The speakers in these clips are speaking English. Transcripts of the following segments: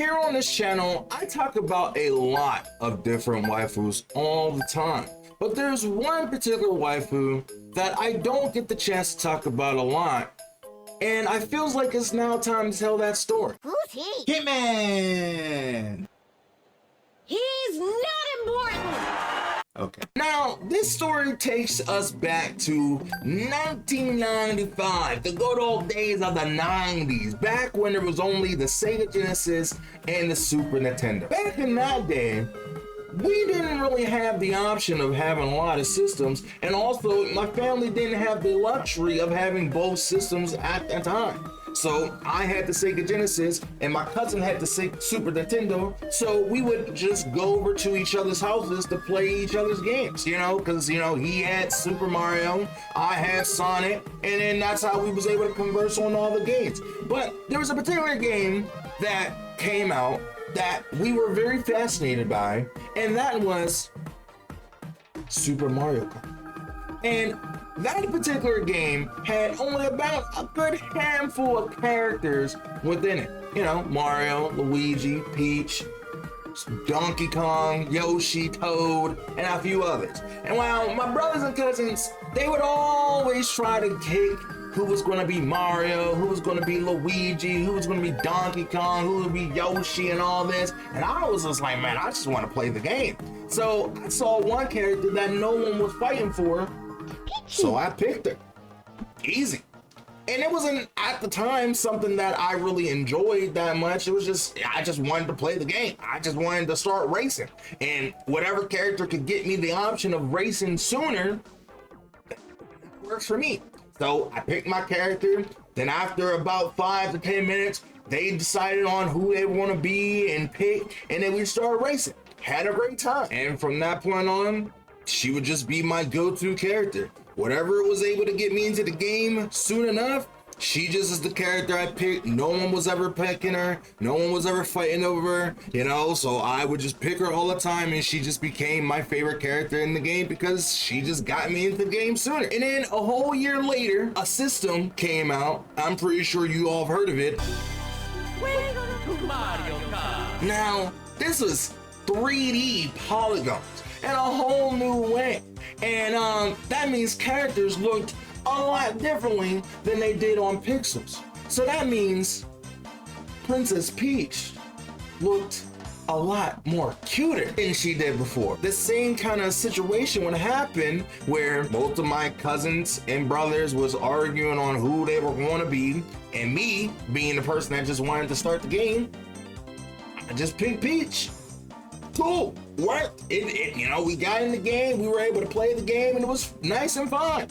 Here on this channel, I talk about a lot of different waifus all the time, but there's one particular waifu that I don't get the chance to talk about a lot, and I feels like it's now time to tell that story. Who's he? Kentman! He's not important! Okay. Now, this story takes us back to 1995, the good old days of the 90s, back when there was only the Sega Genesis and the Super Nintendo. Back in that day, we didn't really have the option of having a lot of systems, and also my family didn't have the luxury of having both systems at that time. So I had the Sega Genesis and my cousin had the Super Nintendo, so we would just go over to each other's houses to play each other's games, because he had Super Mario, I had Sonic, and then that's how we was able to converse on all the games. But there was a particular game that came out that we were very fascinated by, and that was Super Mario Kart. And that particular game had only about a good handful of characters within it. Mario, Luigi, Peach, Donkey Kong, Yoshi, Toad, and a few others. And while my brothers and cousins, they would always try to pick who was going to be Mario, who was going to be Luigi, who was going to be Donkey Kong, who would be Yoshi and all this. And I was just like, man, I just want to play the game. So I saw one character that no one was fighting for, so I picked her. Easy. And it wasn't at the time something that I really enjoyed that much. It was just, I just wanted to play the game. I just wanted to start racing. And whatever character could get me the option of racing sooner, that works for me. So I picked my character. Then after about 5 to 10 minutes, they decided on who they want to be and pick. And then we started racing. Had a great time. And from that point on, she would just be my go-to character. Whatever was able to get me into the game soon enough, she just is the character I picked. No one was ever picking her. No one was ever fighting over her, so I would just pick her all the time, and she just became my favorite character in the game because she just got me into the game sooner. And then a whole year later, a system came out. I'm pretty sure you all have heard of it. Welcome to Mario Kart. Now, this was 3D polygons in a whole new way. And that means characters looked a lot differently than they did on pixels. So that means Princess Peach looked a lot more cuter than she did before. The same kind of situation would happen where both of my cousins and brothers was arguing on who they were going to be, and me being the person that just wanted to start the game, I just picked Peach. Cool, worked. We got in the game, we were able to play the game, and it was nice and fun.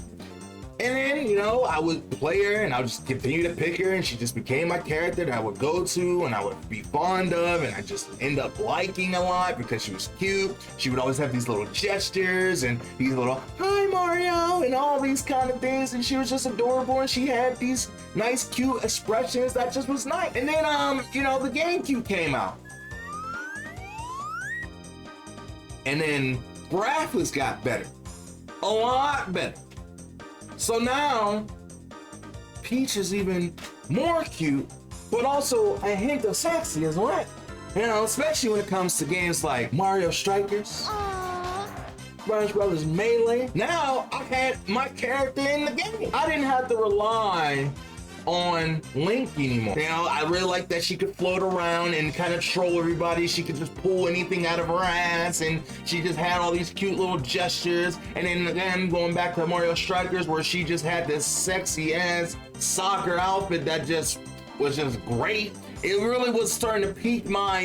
And then, I would play her, and I would just continue to pick her, and she just became my character that I would go to, and I would be fond of, and I just end up liking a lot because she was cute. She would always have these little gestures, and these little, hi Mario, and all these kind of things, and she was just adorable, and she had these nice, cute expressions that just was nice. And then, the GameCube came out. And then graphics got better, a lot better. So now Peach is even more cute, but also a hint of sexy as well. Especially when it comes to games like Mario Strikers, Smash Brothers Melee. Now I had my character in the game. I didn't have to rely on Link anymore. I really like that she could float around and kind of troll everybody. She could just pull anything out of her ass, and she just had all these cute little gestures. And then again, going back to Mario Strikers, where she just had this sexy ass soccer outfit that just was just great. It really was starting to pique my,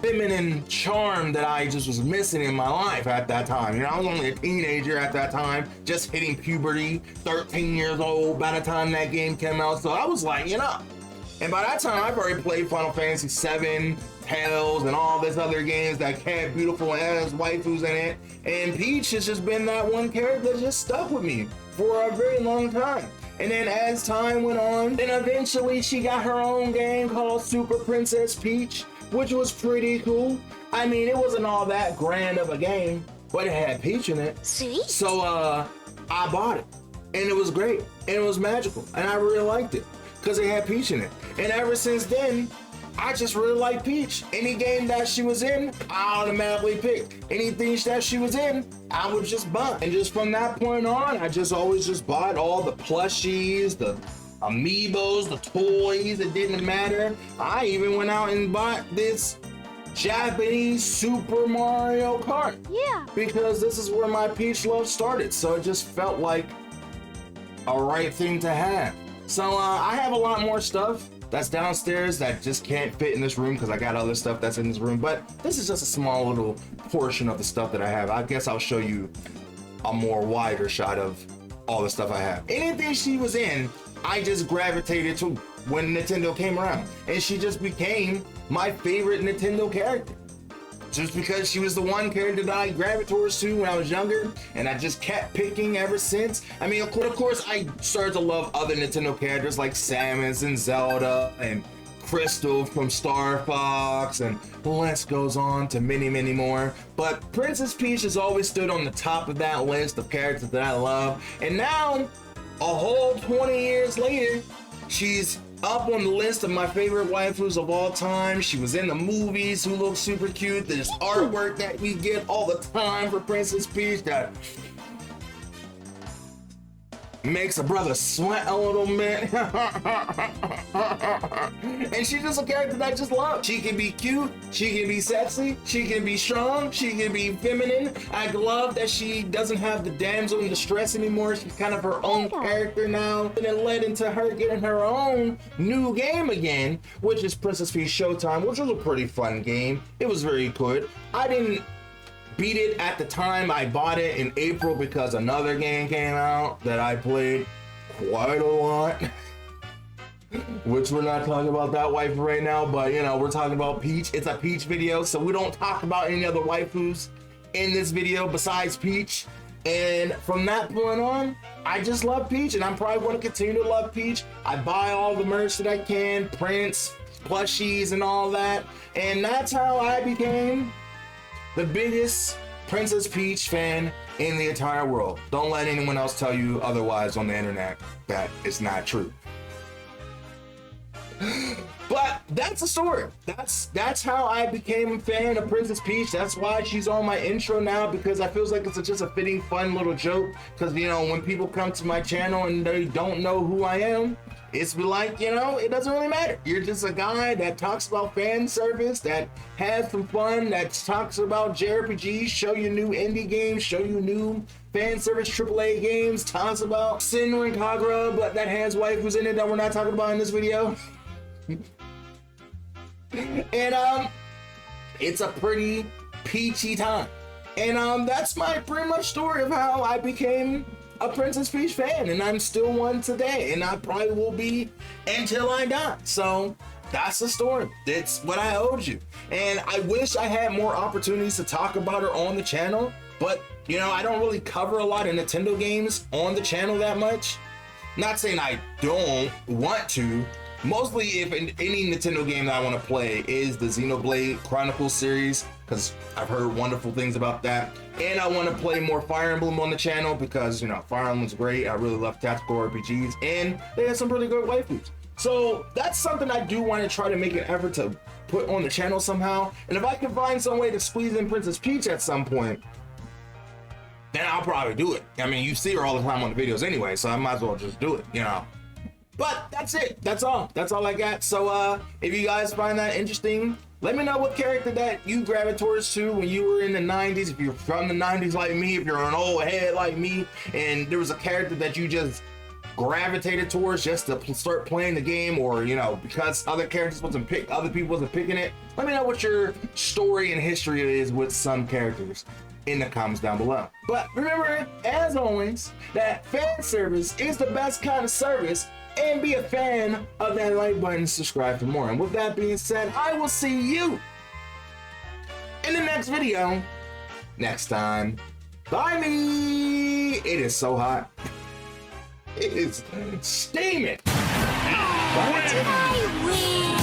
feminine charm that I just was missing in my life at that time. I was only a teenager at that time, just hitting puberty, 13 years old by the time that game came out. So I was like, And by that time, I've already played Final Fantasy VII, Tales, and all these other games that had beautiful ass waifus in it. And Peach has just been that one character that just stuck with me for a very long time. And then as time went on, then eventually she got her own game called Super Princess Peach, which was pretty cool. I mean, it wasn't all that grand of a game, but it had Peach in it. Sweet. So I bought it, and it was great, and it was magical, and I really liked it because it had Peach in it. And ever since then, I just really like Peach. Any game that she was in, I automatically pick. Anything that she was in, I would just buy. And just from that point on, I just always just bought all the plushies, the amiibos, the toys. It didn't matter. I even went out and bought this Japanese Super Mario Kart. Yeah. Because this is where my Peach love started. So it just felt like a right thing to have. So I have a lot more stuff that's downstairs that just can't fit in this room because I got other stuff that's in this room. But this is just a small little portion of the stuff that I have. I guess I'll show you a more wider shot of all the stuff I have. Anything she was in, I just gravitated to when Nintendo came around. And she just became my favorite Nintendo character. Just because she was the one character that I gravitated towards to when I was younger, and I just kept picking ever since. I mean, of course, I started to love other Nintendo characters like Samus and Zelda and Crystal from Star Fox, and the list goes on to many, many more. But Princess Peach has always stood on the top of that list of characters that I love. And now, a whole 20 years later, she's up on the list of my favorite waifus of all time. She was in the movies who look super cute. There's artwork that we get all the time for Princess Peach that makes a brother sweat a little bit. And she's just a character that I just love. She can be cute, she can be sexy, she can be strong, she can be feminine. I love that she doesn't have the damsel in distress anymore. She's kind of her own character now. And it led into her getting her own new game again, which is Princess Peach Showtime, which was a pretty fun game. It was very good. I didn't beat it at the time. I bought it in April because another game came out that I played quite a lot. Which we're not talking about that waifu right now, but you know, we're talking about Peach. It's a Peach video, so we don't talk about any other waifus in this video besides Peach. And from that point on, I just love Peach, and I'm probably going to continue to love Peach. I buy all the merch that I can, prints, plushies, and all that. And that's how I became the biggest Princess Peach fan in the entire world. Don't let anyone else tell you otherwise on the internet. That is not true. But that's the story. That's how I became a fan of Princess Peach. That's why she's on my intro now, because I feels like it's just a fitting, fun little joke. Because, you know, when people come to my channel and they don't know who I am, it's like, you know, it doesn't really matter. You're just a guy that talks about fan service, that has some fun, that talks about JRPGs, show you new indie games, show you new fan service AAA games, talks about Senran Kagura, but that has waifus in it that we're not talking about in this video. And it's a pretty peachy time. And that's my pretty much story of how I became a Princess Peach fan, and I'm still one today, and I probably will be until I die. So that's the story. It's what I owed you. And I wish I had more opportunities to talk about her on the channel, but you know, I don't really cover a lot of Nintendo games on the channel that much. Not saying I don't want to. Mostly if any Nintendo game that I want to play is the Xenoblade Chronicles series, because I've heard wonderful things about that. And I want to play more Fire Emblem on the channel because, you know, Fire Emblem's great. I really love tactical RPGs, and they have some really good waifus. So that's something I do want to try to make an effort to put on the channel somehow. And if I can find some way to squeeze in Princess Peach at some point, then I'll probably do it. I mean, you see her all the time on the videos anyway, so I might as well just do it, you know. But that's it. That's all I got. So if you guys find that interesting, let me know what character that you gravitated towards to when you were in the 90s. If you're from the 90s like me, if you're an old head like me, and there was a character that you just gravitated towards just to start playing the game, or you know, because other characters wasn't picked, other people wasn't picking it. Let me know what your story and history is with some characters in the comments down below. But remember, as always, that fan service is the best kind of service. And be a fan of that like button, subscribe for more. And with that being said, I will see you in the next video next time. Bye me. It is so hot. It is steaming. I win!